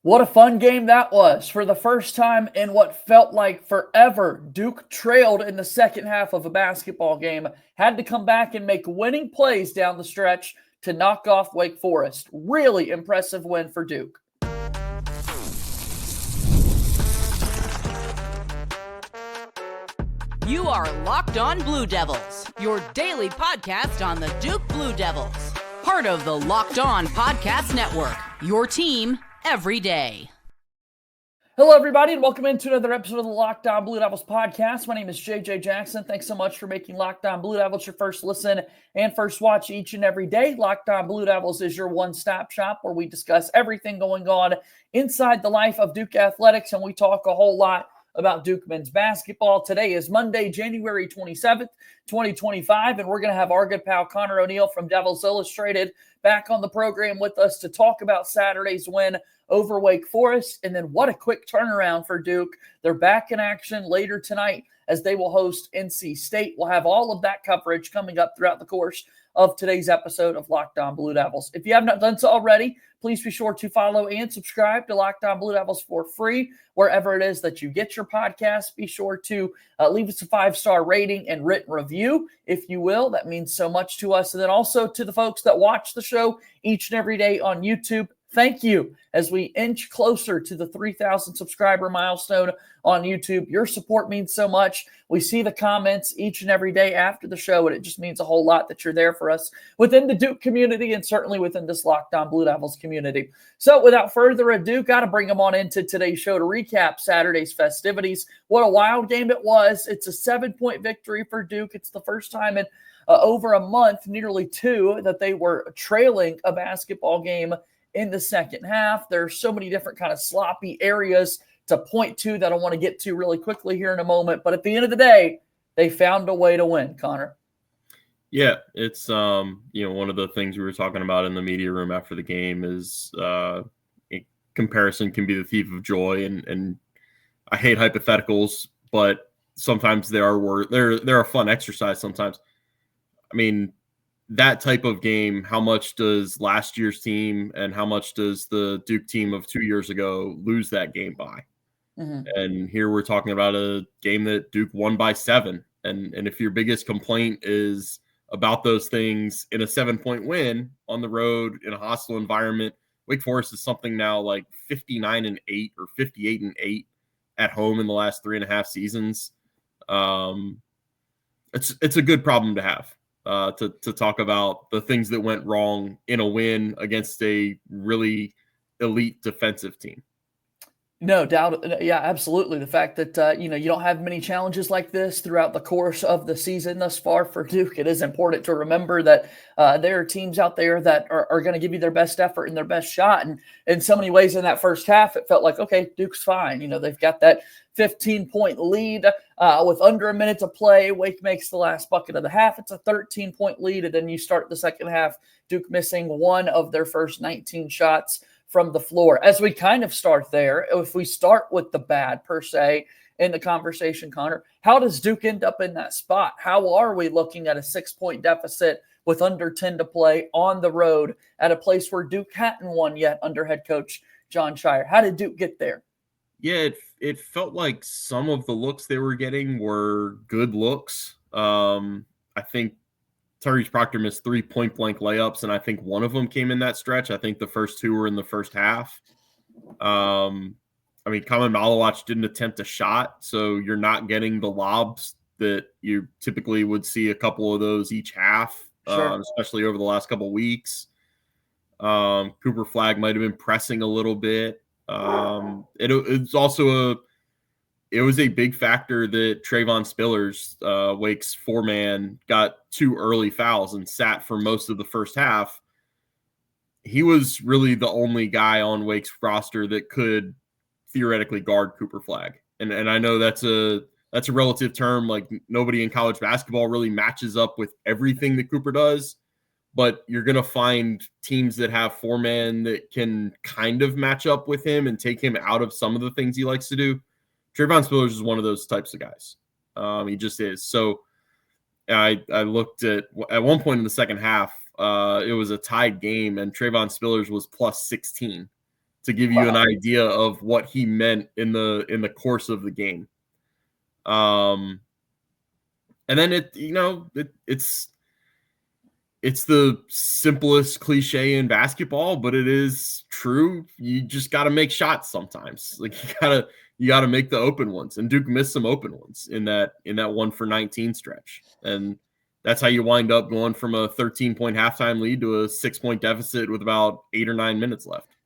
What a fun game that was. For the first time in what felt like forever, Duke trailed in the second half of a basketball game, had to come back and make winning plays down the stretch to knock off Wake Forest. Really impressive win for Duke. You are Locked On Blue Devils, your daily podcast on the Duke Blue Devils. Part of the Locked On Podcast Network, your team every day. Hello, everybody, and welcome into another episode of the Locked On Blue Devils podcast. My name is JJ Jackson. Thanks so much for making Locked On Blue Devils your first listen and first watch each and every day. Locked On Blue Devils is your one-stop shop where we discuss everything going on inside the life of Duke athletics, and we talk a whole lot about Duke men's basketball. Today is Monday, January 27th, 2025, and we're going to have our good pal Conor O'Neill from Devils Illustrated back on the program with us to talk about Saturday's win over Wake Forest. And then what a quick turnaround for Duke. They're back in action later tonight as they will host NC State. We'll have all of that coverage coming up throughout the course of today's episode of Locked On Blue Devils. If you have not done so already, please be sure to follow and subscribe to Locked On Blue Devils for free wherever it is that you get your podcast. Be sure to leave us a 5-star rating and written review, if you will. That means so much to us. And then also to the folks that watch the show each and every day on YouTube, thank you. As we inch closer to the 3,000 subscriber milestone on YouTube, your support means so much. We see the comments each and every day after the show, and it just means a whole lot that you're there for us within the Duke community and certainly within this Locked On Blue Devils community. So without further ado, got to bring them on into today's show to recap Saturday's festivities. What a wild game it was. It's a 7-point victory for Duke. It's the first time in over a month, nearly two, that they were trailing a basketball game in the second half. There's so many different kind of sloppy areas to point to that I want to get to really quickly here in a moment. But at the end of the day, they found a way to win, Conor. Yeah, it's one of the things we were talking about in the media room after the game is comparison can be the thief of joy, and I hate hypotheticals, but sometimes they're a fun exercise sometimes. I mean, that type of game, how much does last year's team and how much does the Duke team of 2 years ago lose that game by? Mm-hmm. And here we're talking about a game that Duke won by 7. And if your biggest complaint is about those things in a 7-point win on the road in a hostile environment, Wake Forest is something now like 59-8 or 58-8 at home in the last 3.5 seasons. It's a good problem to have. To talk about the things that went wrong in a win against a really elite defensive team. No doubt. Yeah, absolutely. The fact that, you don't have many challenges like this throughout the course of the season thus far for Duke, it is important to remember that there are teams out there that are going to give you their best effort and their best shot. And in so many ways in that first half, it felt like, okay, Duke's fine. They've got that 15-point lead with under a minute to play. Wake makes the last bucket of the half. It's a 13-point lead. And then you start the second half, Duke missing one of their first 19 shots from the floor. As we kind of start there, if we start with the bad per se in the conversation, Conor, how does Duke end up in that spot? How are we looking at a 6-point deficit with under 10 to play on the road at a place where Duke hadn't won yet under head coach Jon Scheyer? How did Duke get there? Yeah, it felt like some of the looks they were getting were good looks. I think Tyrese Proctor missed 3 point-blank layups, and I think one of them came in that stretch. I think the first 2 were in the first half. Kamen Malawach didn't attempt a shot, so you're not getting the lobs that you typically would see a couple of those each half, sure. Especially over the last couple of weeks. Cooper Flagg might have been pressing a little bit. It was a big factor that Trayvon Spillers, Wake's 4-man, got 2 early fouls and sat for most of the first half. He was really the only guy on Wake's roster that could theoretically guard Cooper Flagg. And I know that's a relative term. Like, nobody in college basketball really matches up with everything that Cooper does. But you're going to find teams that have 4-man that can kind of match up with him and take him out of some of the things he likes to do. Trayvon Spillers is one of those types of guys. He just is. So I looked at one point in the second half, it was a tied game, and Trayvon Spillers was plus 16. to give you an idea of what he meant in the course of the game. And then it's the simplest cliche in basketball, but it is true. You just got to make shots sometimes. Like you gotta make the open ones, and Duke missed some open ones in that 1-for-19 stretch, and that's how you wind up going from a 13-point halftime lead to a 6-point deficit with about 8 or 9 minutes left.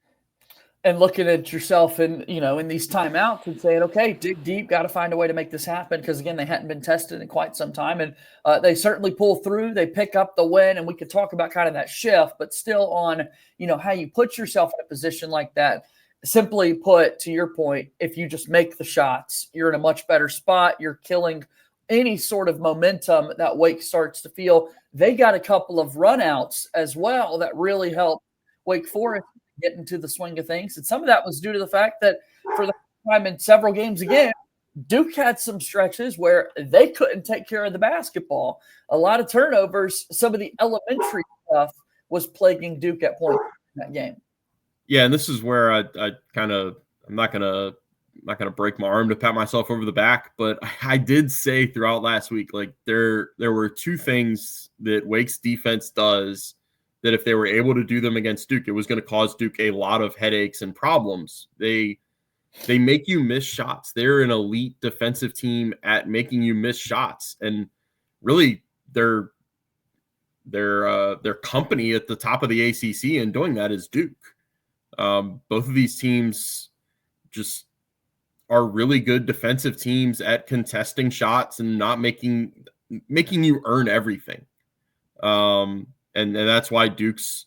And looking at yourself in these timeouts and saying, okay, dig deep, got to find a way to make this happen, because, again, they hadn't been tested in quite some time. And they certainly pull through. They pick up the win, and we could talk about kind of that shift, but still on, how you put yourself in a position like that. Simply put, to your point, if you just make the shots, you're in a much better spot. You're killing any sort of momentum that Wake starts to feel. They got a couple of runouts as well that really helped Wake Forest get into the swing of things. And some of that was due to the fact that for the first time in several games again, Duke had some stretches where they couldn't take care of the basketball. A lot of turnovers, some of the elementary stuff was plaguing Duke at points in that game. Yeah, and this is where I'm not gonna break my arm to pat myself over the back, but I did say throughout last week, like there were two things that Wake's defense does that if they were able to do them against Duke, it was going to cause Duke a lot of headaches and problems. They make you miss shots. They're an elite defensive team at making you miss shots, and really their company at the top of the ACC in doing that is Duke. Both of these teams just are really good defensive teams at contesting shots and not making you earn everything. And that's why Duke's,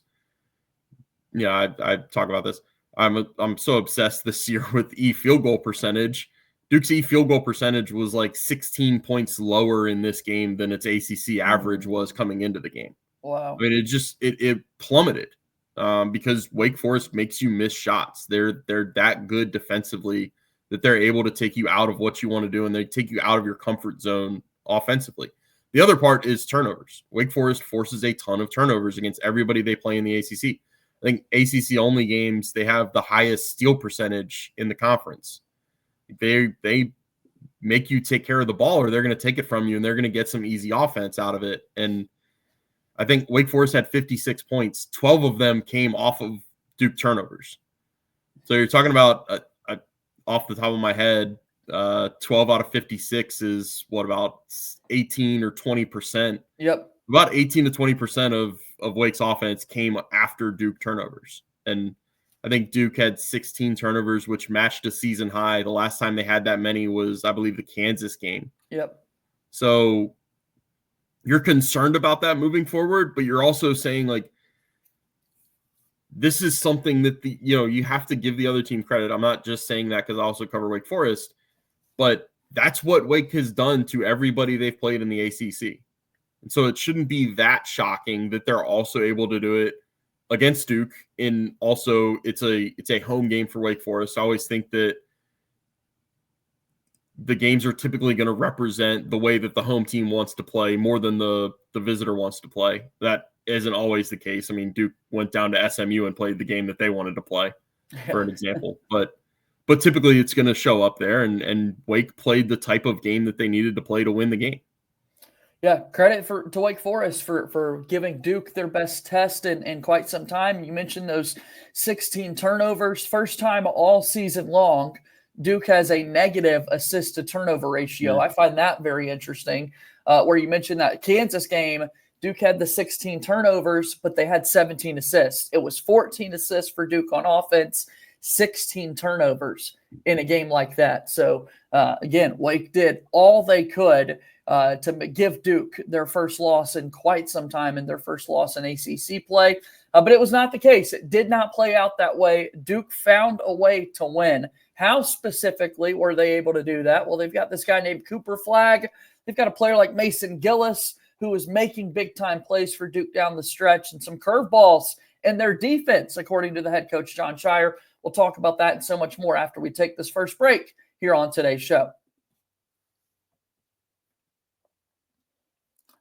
I talk about this. I'm so obsessed this year with field goal percentage. Duke's field goal percentage was like 16 points lower in this game than its ACC average was coming into the game. Wow. I mean, it plummeted because Wake Forest makes you miss shots. They're that good defensively that they're able to take you out of what you want to do, and they take you out of your comfort zone offensively. The other part is turnovers. Wake Forest forces a ton of turnovers against everybody they play in the ACC. I think ACC only games, they have the highest steal percentage in the conference. They make you take care of the ball, or they're going to take it from you, and they're going to get some easy offense out of it. And I think Wake Forest had 56 points. 12 of them came off of Duke turnovers. So you're talking about, off the top of my head, 12 out of 56 is what, about 18 or 20%. Yep. About 18 to 20% of Wake's offense came after Duke turnovers. And I think Duke had 16 turnovers, which matched a season high. The last time they had that many was, I believe, the Kansas game. Yep. So you're concerned about that moving forward, but you're also saying, like, this is something that you have to give the other team credit. I'm not just saying that because I also cover Wake Forest, but that's what Wake has done to everybody they've played in the ACC. And so it shouldn't be that shocking that they're also able to do it against Duke. And also it's a home game for Wake Forest. I always think that the games are typically going to represent the way that the home team wants to play more than the visitor wants to play. That isn't always the case. I mean, Duke went down to SMU and played the game that they wanted to play, for an example. But typically it's going to show up there, and Wake played the type of game that they needed to play to win the game. Yeah, credit to Wake Forest for giving Duke their best test in quite some time. You mentioned those 16 turnovers. First time all season long, Duke has a negative assist to turnover ratio. Yeah. I find that very interesting. Where you mentioned that Kansas game, Duke had the 16 turnovers, but they had 17 assists. It was 14 assists for Duke on offense, 16 turnovers in a game like that. So, again, Wake did all they could to give Duke their first loss in quite some time, and their first loss in ACC play. But it was not the case. It did not play out that way. Duke found a way to win. How specifically were they able to do that? Well, they've got this guy named Cooper Flagg. They've got a player like Mason Gillis, who is making big-time plays for Duke down the stretch, and some curveballs in their defense, according to the head coach, Jon Scheyer. We'll talk about that and so much more after we take this first break here on today's show.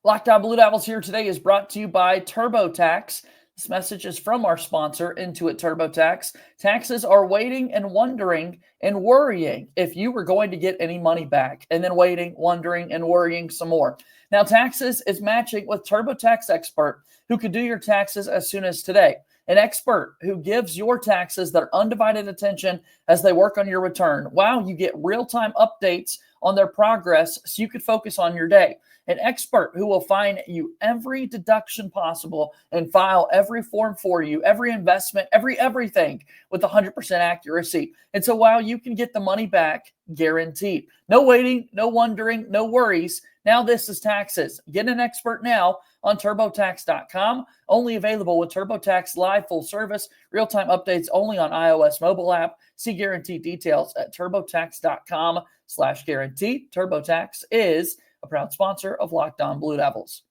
Locked On Blue Devils here today is brought to you by TurboTax. This message is from our sponsor, Intuit TurboTax. Taxes are waiting and wondering and worrying if you were going to get any money back, and then waiting, wondering, and worrying some more. Now, Taxes is matching with TurboTax Expert, who could do your taxes as soon as today. An expert who gives your taxes their undivided attention as they work on your return. Wow, you get real-time updates on their progress so you could focus on your day. An expert who will find you every deduction possible and file every form for you, every investment, everything with 100% accuracy. And so while you can get the money back, guaranteed. No waiting, no wondering, no worries. Now this is Taxes. Get an expert now on TurboTax.com. Only available with TurboTax Live full service. Real-time updates only on iOS mobile app. See guaranteed details at TurboTax.com/guaranteed. TurboTax is a proud sponsor of Locked On Blue Devils.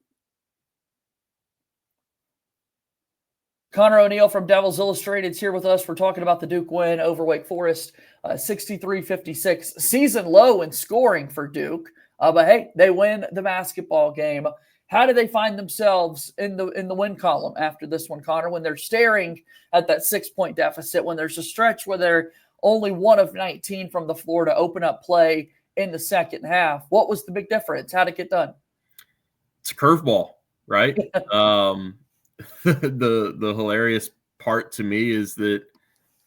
Conor O'Neill from Devils Illustrated is here with us. We're talking about the Duke win over Wake Forest, 63-56. Season low in scoring for Duke, but hey, they win the basketball game. How do they find themselves in the win column after this one, Conor, when they're staring at that 6-point deficit, when there's a stretch where they're only 1 of 19 from the floor to open up play in the second half? What was the big difference? How'd it get done? It's a curveball, right? The hilarious part to me is that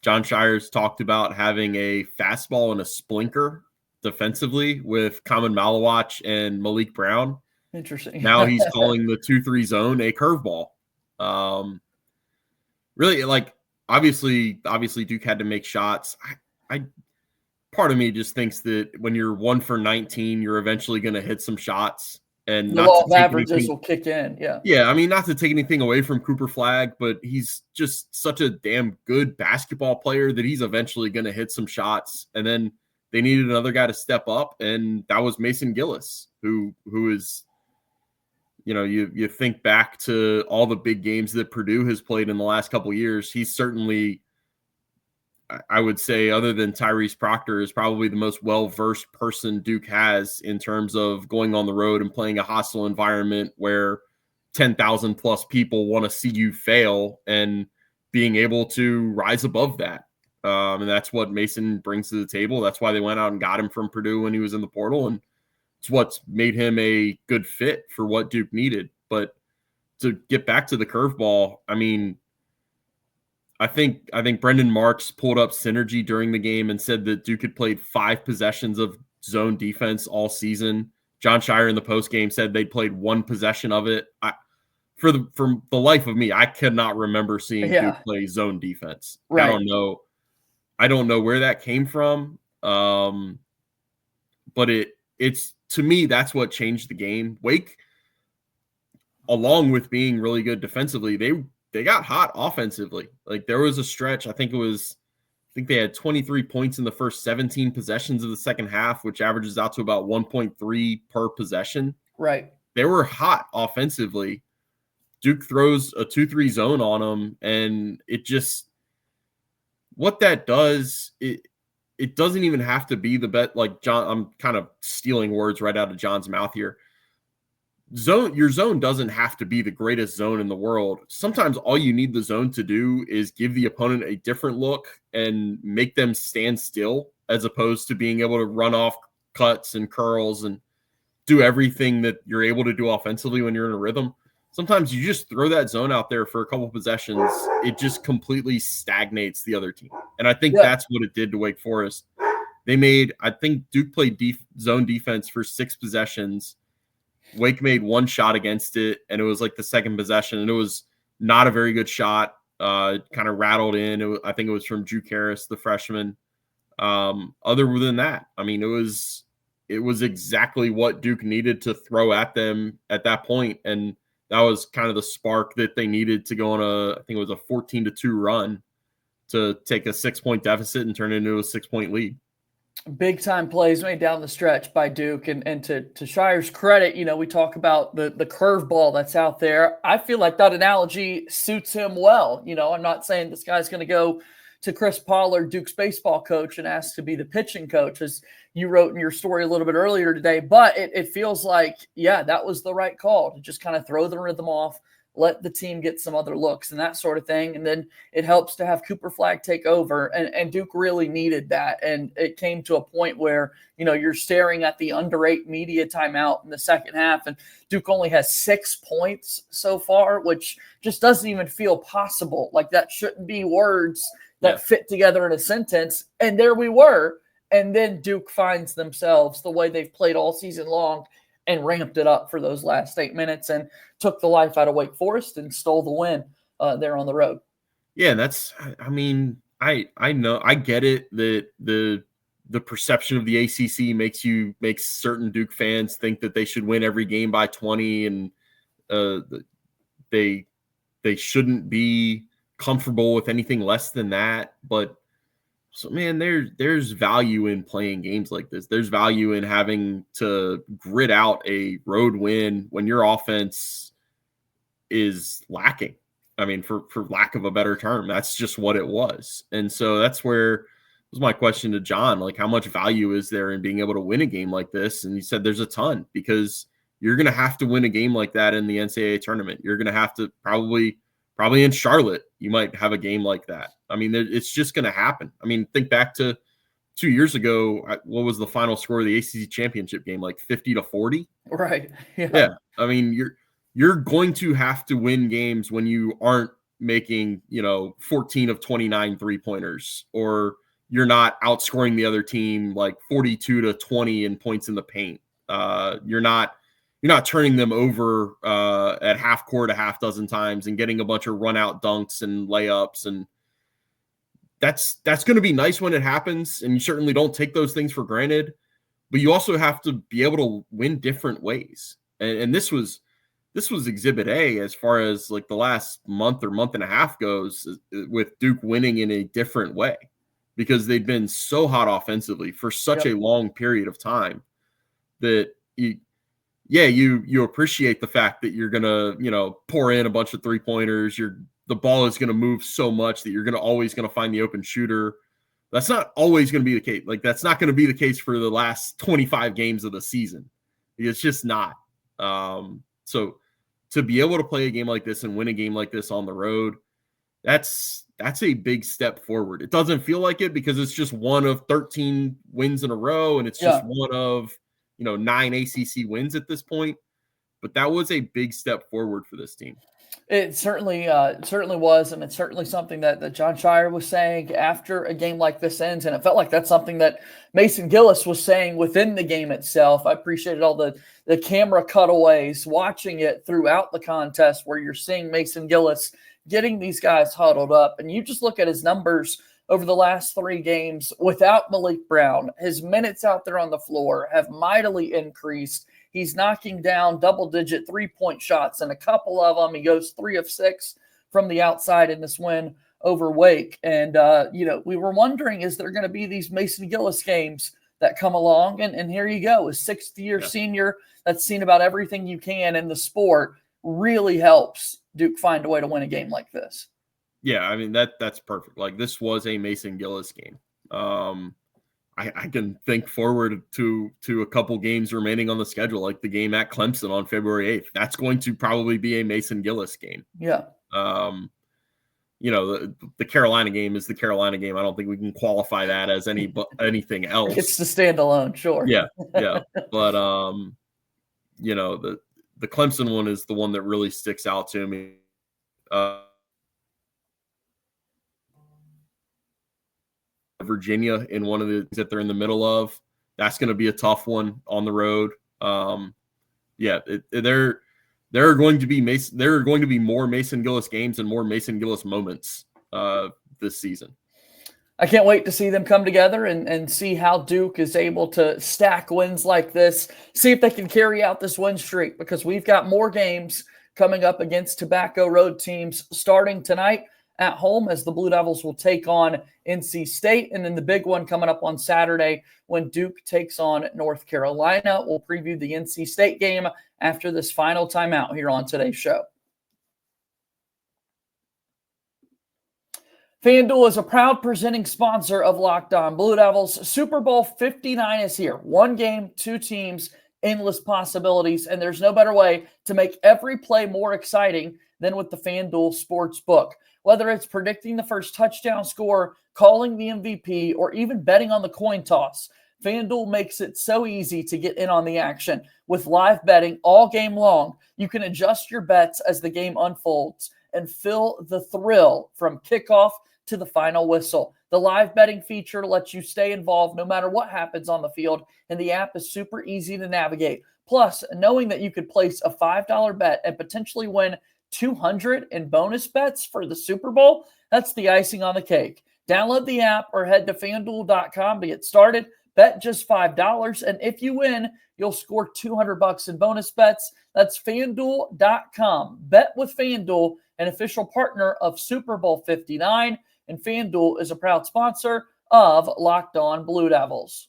Jon Scheyer's talked about having a fastball and a splinker defensively with Kamen Malawach and Malik Brown. Interesting. Now he's calling the 2-3 zone a curveball. Really, like, obviously Duke had to make shots. I part of me just thinks that when you're 1 for 19, you're eventually going to hit some shots, and the law of averages will kick in. Yeah. I mean, not to take anything away from Cooper Flagg, but he's just such a damn good basketball player that he's eventually going to hit some shots. And then they needed another guy to step up, and that was Mason Gillis, who is, you know, you think back to all the big games that Purdue has played in the last couple of years. He's certainly, I would say, other than Tyrese Proctor, is probably the most well-versed person Duke has in terms of going on the road and playing a hostile environment where 10,000 plus people want to see you fail and being able to rise above that. And that's what Mason brings to the table. That's why they went out and got him from Purdue when he was in the portal. And it's what's made him a good fit for what Duke needed. But to get back to the curveball, I mean, I think Brendan Marks pulled up synergy during the game and said that Duke had played 5 possessions of zone defense all season. Jon Scheyer in the postgame said they'd played 1 possession of it. For the life of me, I cannot remember seeing Duke play zone defense. Right. I don't know where that came from. But it's to me, that's what changed the game. Wake, along with being really good defensively, they got hot offensively. Like, there was a stretch, I think they had 23 points in the first 17 possessions of the second half, which averages out to about 1.3 per possession. Right. They were hot offensively. Duke throws a 2-3 zone on them, and it just, what that does, it doesn't even have to be the bet. Like, John, I'm kind of stealing words right out of John's mouth here. Your zone doesn't have to be the greatest zone in the world. Sometimes all you need the zone to do is give the opponent a different look and make them stand still, as opposed to being able to run off cuts and curls and do everything that you're able to do offensively when you're in a rhythm. Sometimes you just throw that zone out there for a couple possessions. It just completely stagnates the other team. And I think that's what it did to Wake Forest. I think Duke played zone defense for 6 possessions. Wake made 1 shot against it, and it was like the second possession, and it was not a very good shot. Kind of rattled in. I think it was from Drew Karras, the freshman. Other than that, I mean, it was exactly what Duke needed to throw at them at that point, and that was kind of the spark that they needed to go on I think it was a 14-2 run to take a 6-point deficit and turn it into a 6-point lead. Big time plays made down the stretch by Duke, and to Scheyer's credit, you know, we talk about the curveball that's out there. I feel like that analogy suits him well. You know, I'm not saying this guy's going to go to Chris Pollard, Duke's baseball coach, and ask to be the pitching coach, as you wrote in your story a little bit earlier today. But it feels like, that was the right call to just kind of throw the rhythm off, let the team get some other looks and that sort of thing. And then it helps to have Cooper Flagg take over. And Duke really needed that. And it came to a point where, you're staring at the under 8 media timeout in the second half, and Duke only has 6 points so far, which just doesn't even feel possible. Like, that shouldn't be words that fit together in a sentence. And there we were. And then Duke finds themselves the way they've played all season long and ramped it up for those last 8 minutes and took the life out of Wake Forest and stole the win there on the road. Yeah, I know, I get it that the perception of the ACC makes certain Duke fans think that they should win every game by 20, and they shouldn't be comfortable with anything less than that. But so, man, there's value in playing games like this. There's value in having to grit out a road win when your offense is lacking. I mean, for lack of a better term, that's just what it was. And so that's where was my question to Jon, like, how much value is there in being able to win a game like this? And he said there's a ton, because you're going to have to win a game like that in the NCAA tournament. You're going to have to probably in Charlotte, you might have a game like that. I mean, it's just going to happen. I mean, think back to 2 years ago. What was the final score of the ACC championship game? Like 50-40? Right. Yeah. I mean, you're going to have to win games when you aren't making, 14 of 29 3-pointers, or you're not outscoring the other team like 42-20 in points in the paint. You're not turning them over at half court a half dozen times and getting a bunch of run out dunks and layups. And that's going to be nice when it happens. And you certainly don't take those things for granted, but you also have to be able to win different ways. And this was exhibit A as far as like the last month or month and a half goes, with Duke winning in a different way, because they've been so hot offensively for such a long period of time that you appreciate the fact that you're going to, pour in a bunch of 3-pointers. The ball is going to move so much that you're always going to find the open shooter. That's not always going to be the case. Like, that's not going to be the case for the last 25 games of the season. It's just not. So to be able to play a game like this and win a game like this on the road, that's a big step forward. It doesn't feel like it, because it's just one of 13 wins in a row, and it's just one of 9 ACC wins at this point. But that was a big step forward for this team. It certainly was, and it's certainly something that Jon Scheyer was saying after a game like this ends, and it felt like that's something that Mason Gillis was saying within the game itself. I appreciated all the camera cutaways, watching it throughout the contest, where you're seeing Mason Gillis getting these guys huddled up, and you just look at his numbers over the last 3 games without Malik Brown. His minutes out there on the floor have mightily increased. He's knocking down double-digit 3-point shots, and a couple of them, he goes 3 of 6 from the outside in this win over Wake. And, we were wondering, is there going to be these Mason Gillis games that come along? And here you go, a 6th-year senior that's seen about everything you can in the sport, really helps Duke find a way to win a game like this. Yeah, I mean, that's perfect. Like, this was a Mason Gillis game. I can think forward to a couple games remaining on the schedule, like the game at Clemson on February 8th. That's going to probably be a Mason Gillis game. Yeah. The Carolina game is the Carolina game. I don't think we can qualify that as anything else. It's the standalone, sure. Yeah. But the Clemson one is the one that really sticks out to me. Virginia in one of the that they're in the middle of. That's going to be a tough one on the road. There are going to be more Mason Gillis games and more Mason Gillis moments this season. I can't wait to see them come together and see how Duke is able to stack wins like this, see if they can carry out this win streak, because we've got more games coming up against Tobacco Road teams starting tonight at home, as the Blue Devils will take on NC State. And then the big one coming up on Saturday when Duke takes on North Carolina. We'll preview the NC State game after this final timeout here on today's show. FanDuel is a proud presenting sponsor of Locked On Blue Devils. Super Bowl 59 is here. 1 game, 2 teams, endless possibilities, and there's no better way to make every play more exciting than with the FanDuel Sportsbook. Whether it's predicting the first touchdown score, calling the MVP, or even betting on the coin toss, FanDuel makes it so easy to get in on the action. With live betting all game long, you can adjust your bets as the game unfolds and feel the thrill from kickoff to the final whistle. The live betting feature lets you stay involved no matter what happens on the field, and the app is super easy to navigate. Plus, knowing that you could place a $5 bet and potentially win $200 in bonus bets for the Super Bowl, that's the icing on the cake. Download the app or head to FanDuel.com to get started. Bet just $5, and if you win, you'll score $200 in bonus bets. That's FanDuel.com. Bet with FanDuel, an official partner of Super Bowl 59, and FanDuel is a proud sponsor of Locked On Blue Devils.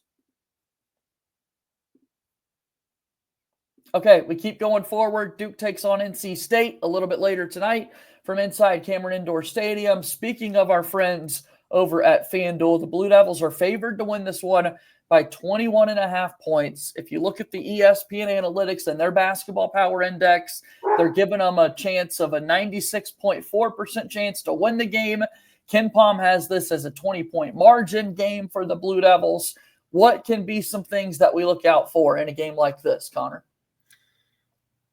Okay, we keep going forward. Duke takes on NC State a little bit later tonight from inside Cameron Indoor Stadium. Speaking of our friends over at FanDuel, the Blue Devils are favored to win this one by 21.5 points. If you look at the ESPN analytics and their basketball power index, they're giving them a chance of a 96.4% chance to win the game. KenPom has this as a 20-point margin game for the Blue Devils. What can be some things that we look out for in a game like this, Connor?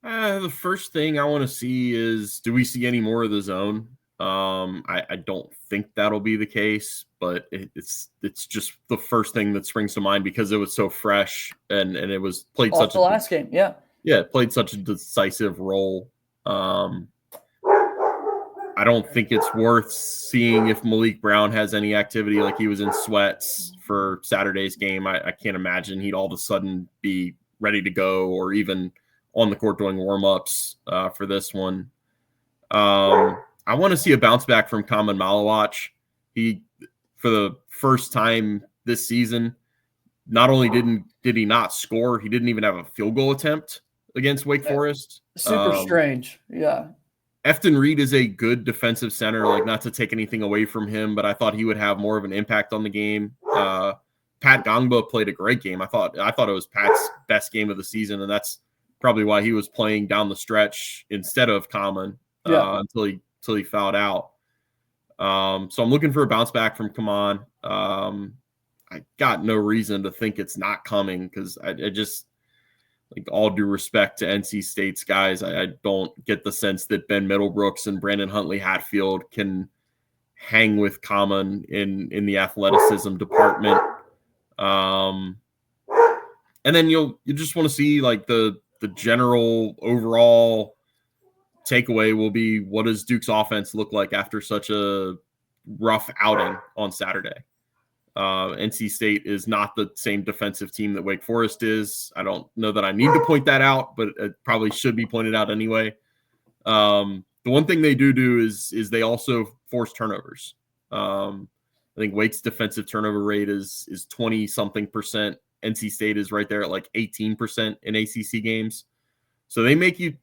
The first thing I want to see is, do we see any more of the zone? I don't think that'll be the case, but it's just the first thing that springs to mind because it was so fresh and it was played off the last game. Yeah, it played such a decisive role. I don't think it's worth seeing if Malik Brown has any activity, like he was in sweats for Saturday's game. I can't imagine he'd all of a sudden be ready to go or even on the court doing warm-ups for this one. I want to see a bounce back from Kaman Malawach. He, for the first time this season, not only did he not score, he didn't even have a field goal attempt against Wake Forest. Super strange. Yeah. Efton Reed is a good defensive center, like not to take anything away from him, but I thought he would have more of an impact on the game. Pat Gongba played a great game. I thought it was Pat's best game of the season, and that's probably why he was playing down the stretch instead of Kaman until he fouled out. So I'm looking for a bounce back from Kaman. I got no reason to think it's not coming because I just, like, all due respect to NC State's guys, I don't get the sense that Ben Middlebrooks and Brandon Huntley Hatfield can hang with Kaman in the athleticism department. And then you just want to see, like, the general overall takeaway will be, what does Duke's offense look like after such a rough outing on Saturday? NC State is not the same defensive team that Wake Forest is. I don't know that I need to point that out, but it probably should be pointed out anyway. The one thing they do is they also force turnovers. I think Wake's defensive turnover rate is 20-something%. NC State is right there at like 18% in ACC games. So they make you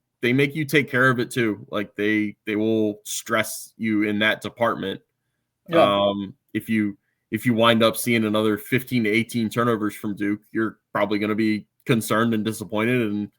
take care of it too. Like they will stress you in that department. Yeah. If you wind up seeing another 15 to 18 turnovers from Duke, you're probably going to be concerned and disappointed. And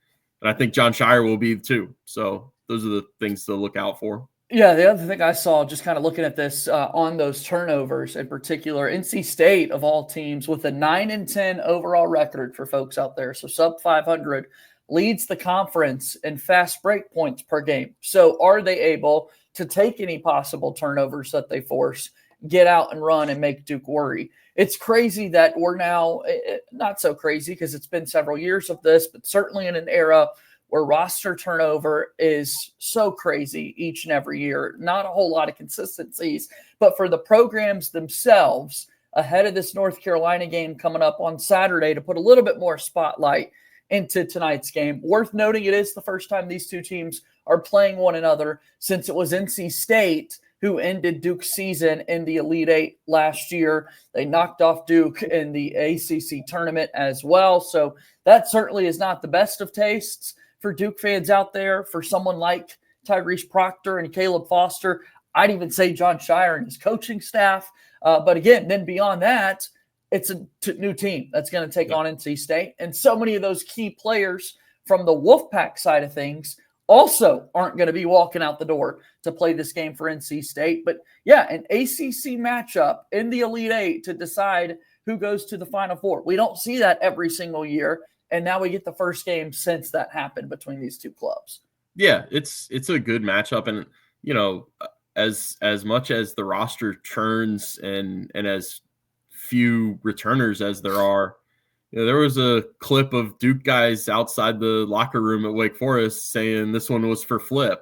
I think Jon Scheyer will be too. So those are the things to look out for. Yeah, the other thing I saw, just kind of looking at this on those turnovers in particular, NC State, of all teams, with a 9-10 overall record for folks out there, so sub 500, leads the conference in fast break points per game. So are they able to take any possible turnovers that they force, get out and run, and make Duke worry? It's crazy that we're now, not so crazy because it's been several years of this, but certainly in an era where roster turnover is so crazy each and every year. Not a whole lot of consistencies, but for the programs themselves, ahead of this North Carolina game coming up on Saturday, to put a little bit more spotlight into tonight's game. Worth noting, it is the first time these two teams are playing one another since it was NC State who ended Duke's season in the Elite Eight last year. They knocked off Duke in the ACC tournament as well. So that certainly is not the best of tastes for Duke fans out there. For someone like Tyrese Proctor and Caleb Foster, I'd even say Jon Scheyer and his coaching staff. But again, then beyond that, it's a new team that's going to take on NC State. And so many of those key players from the Wolfpack side of things also aren't going to be walking out the door to play this game for NC State. But yeah, an ACC matchup in the Elite Eight to decide who goes to the Final Four. We don't see that every single year. And now we get the first game since that happened between these two clubs. Yeah, it's a good matchup. And, you know, as much as the roster churns and as few returners as there are, you know, there was a clip of Duke guys outside the locker room at Wake Forest saying this one was for Flip.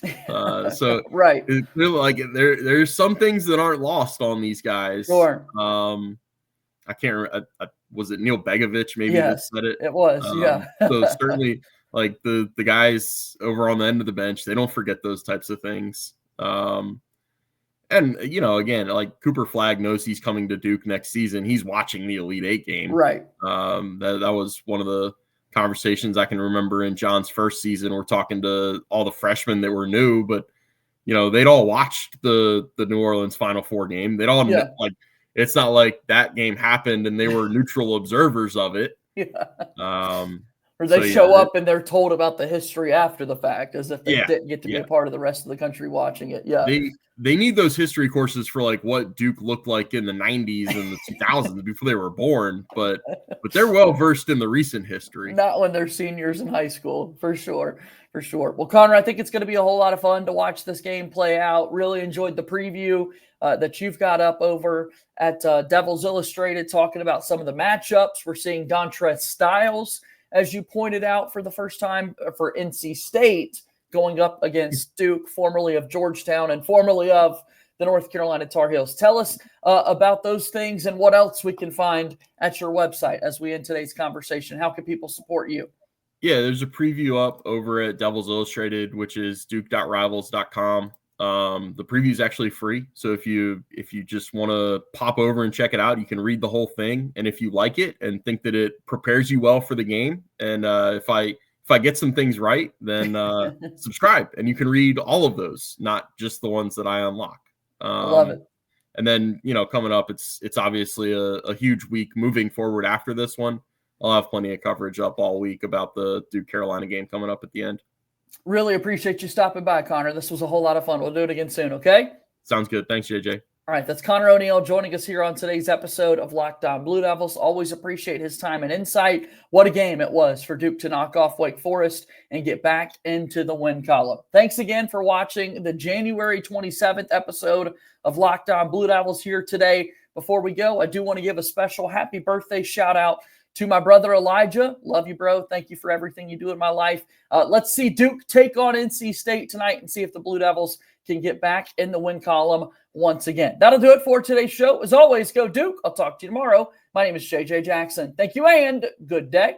So right, it's really like there's some things that aren't lost on these guys. Sure. I can't remember. Was it Neil Begovic maybe Yes, that said it? It was, yeah. So certainly, like the guys over on the end of the bench, they don't forget those types of things. And, you know, again, like Cooper Flagg knows he's coming to Duke next season. He's watching the Elite Eight game. Right. That was one of the conversations I can remember in Jon's first season. We're talking to all the freshmen that were new, but, you know, they'd all watched the New Orleans Final Four game. They'd all like, it's not like that game happened and they were neutral observers of it. Yeah. Or they show up and they're told about the history after the fact, as if they didn't get to be a part of the rest of the country watching it. Yeah. They need those history courses for like what Duke looked like in the 90s and the 2000s before they were born, but they're well versed in the recent history. Not when they're seniors in high school, for sure. For sure. Well, Conor, I think it's going to be a whole lot of fun to watch this game play out. Really enjoyed the preview that you've got up over at Devils Illustrated, talking about some of the matchups. We're seeing Dontrez Styles, as you pointed out, for the first time for NC State, going up against Duke, formerly of Georgetown and formerly of the North Carolina Tar Heels. Tell us about those things and what else we can find at your website as we end today's conversation. How can people support you? Yeah, there's a preview up over at Devils Illustrated, which is duke.rivals.com. The preview is actually free. So if you just want to pop over and check it out, you can read the whole thing. And if you like it and think that it prepares you well for the game, and if I get some things right, then subscribe and you can read all of those, not just the ones that I unlock. Love it. And then, you know, coming up, it's obviously a huge week moving forward after this one. I'll have plenty of coverage up all week about the Duke Carolina game coming up at the end. Really appreciate you stopping by, Conor. This was a whole lot of fun. We'll do it again soon, okay? Sounds good. Thanks, JJ. All right, that's Conor O'Neill joining us here on today's episode of Locked On Blue Devils. Always appreciate his time and insight. What a game it was for Duke to knock off Wake Forest and get back into the win column. Thanks again for watching the January 27th episode of Locked On Blue Devils here today. Before we go, I do want to give a special happy birthday shout out to my brother Elijah. Love you, bro. Thank you for everything you do in my life. Let's see Duke take on NC State tonight and see if the Blue Devils can get back in the win column once again. That'll do it for today's show. As always, go Duke. I'll talk to you tomorrow. My name is JJ Jackson. Thank you and good day.